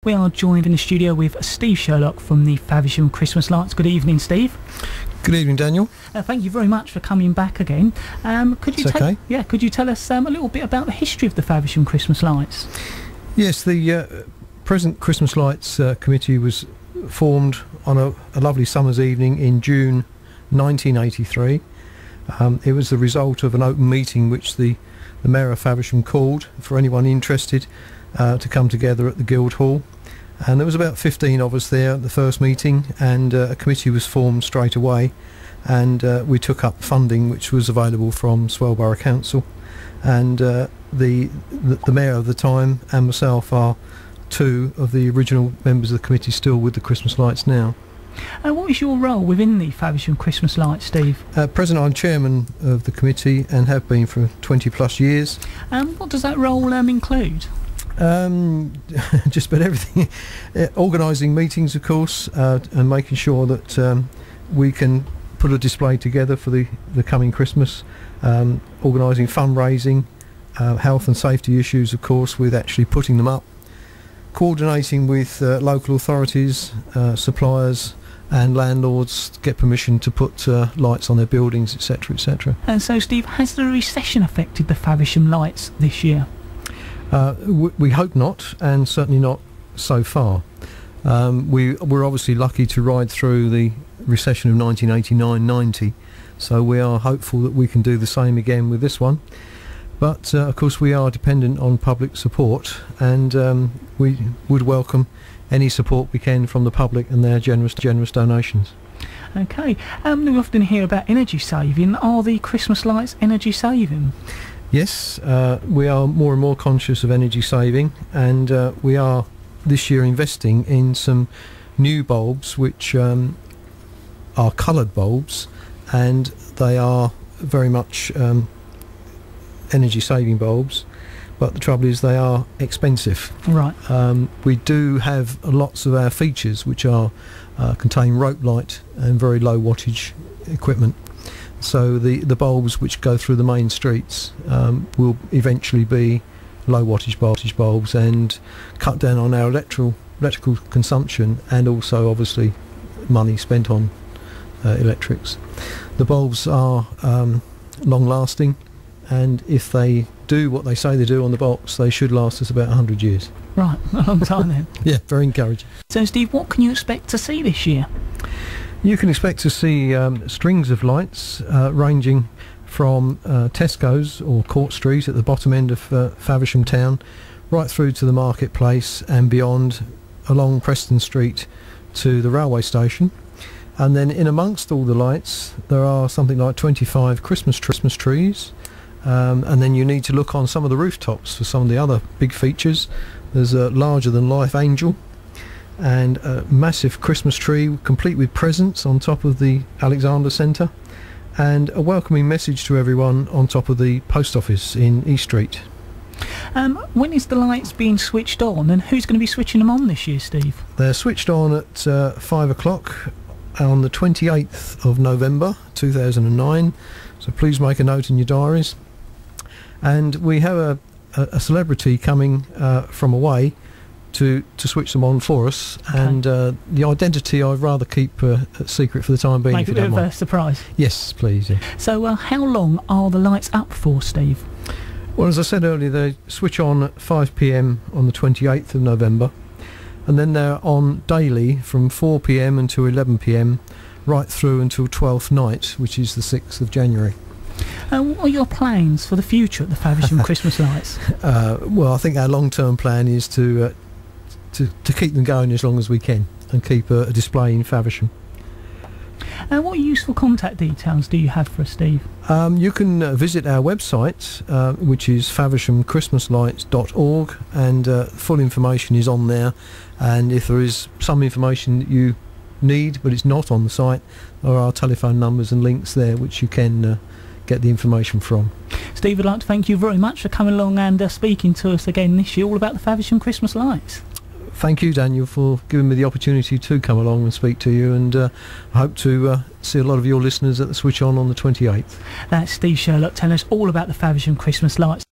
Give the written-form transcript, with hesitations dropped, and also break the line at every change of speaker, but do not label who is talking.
We are joined in the studio with Steve Sherlock from the Faversham Christmas Lights. Good evening, Steve.
Good evening, Daniel.
Thank you very much for coming back again. Could you tell us a little bit about the history of the Faversham Christmas Lights?
Yes, the present Christmas Lights Committee was formed on a lovely summer's evening in June 1983. It was the result of an open meeting which the Mayor of Faversham called for anyone interested to come together at the Guildhall, and there was about 15 of us there at the first meeting, and a committee was formed straight away, and we took up funding which was available from Swell Borough Council, and the Mayor of the time and myself are two of the original members of the committee still with the Christmas Lights now.
What is your role within the Faversham Christmas Lights, Steve?
At present I'm chairman of the committee and have been for 20 plus years.
What does that role include?
Just about everything. Organising meetings, of course, and making sure that we can put a display together for the coming Christmas. Organising fundraising, health and safety issues, of course, with actually putting them up. Coordinating with local authorities, suppliers and landlords to get permission to put lights on their buildings, etc, etc.
And so, Steve, has the recession affected the Faversham Lights this year?
We hope not, and certainly not so far. We're obviously lucky to ride through the recession of 1989-90, so we are hopeful that we can do the same again with this one. But of course we are dependent on public support, and we would welcome any support we can from the public and their generous donations.
Okay, we often hear about energy saving. Are the Christmas lights energy saving?
Yes, we are more and more conscious of energy saving, and we are this year investing in some new bulbs which are coloured bulbs, and they are very much energy saving bulbs, but the trouble is they are expensive.
Right.
We do have lots of our features which are contain rope light and very low wattage equipment. So the bulbs which go through the main streets will eventually be low wattage bulbs and cut down on our electrical consumption, and also obviously money spent on electrics. The bulbs are long lasting, and if they do what they say they do on the box, they should last us about 100 years.
Right, a long time then.
Yeah, very encouraging.
So Steve, what can you expect to see this year?
You can expect to see strings of lights ranging from Tesco's or Court Street at the bottom end of Faversham town, right through to the marketplace and beyond, along Preston Street to the railway station. And then in amongst all the lights there are something like 25 Christmas trees, and then you need to look on some of the rooftops for some of the other big features. There's a larger than life angel, and a massive Christmas tree complete with presents on top of the Alexander Centre, and a welcoming message to everyone on top of the post office in East Street.
When is the lights being switched on, and who's going to be switching them on this year, Steve?
They're switched on at 5 o'clock on the 28th of November 2009, so please make a note in your diaries. And we have a celebrity coming from away to switch them on for us, okay. And the identity I'd rather keep secret for the time being.
Make it a bit of a surprise.
Yes, please. Yeah.
So how long are the lights up for, Steve?
Well, as I said earlier, they switch on at 5 p.m. on the 28th of November, and then they're on daily from 4 p.m. until 11 p.m. right through until 12th night, which is the 6th of January.
What are your plans for the future at the Faversham Christmas Lights?
Well, I think our long-term plan is to keep them going as long as we can, and keep a display in Faversham.
What useful contact details do you have for us, Steve?
You can visit our website, which is favershamchristmaslights.org, and full information is on there. And if there is some information that you need but it's not on the site, there are telephone numbers and links there which you can get the information from.
Steve, I'd like to thank you very much for coming along and speaking to us again this year all about the Faversham Christmas Lights.
Thank you, Daniel, for giving me the opportunity to come along and speak to you, and I hope to see a lot of your listeners at the switch on the 28th.
That's Steve Sherlock telling us all about the Faversham Christmas Lights.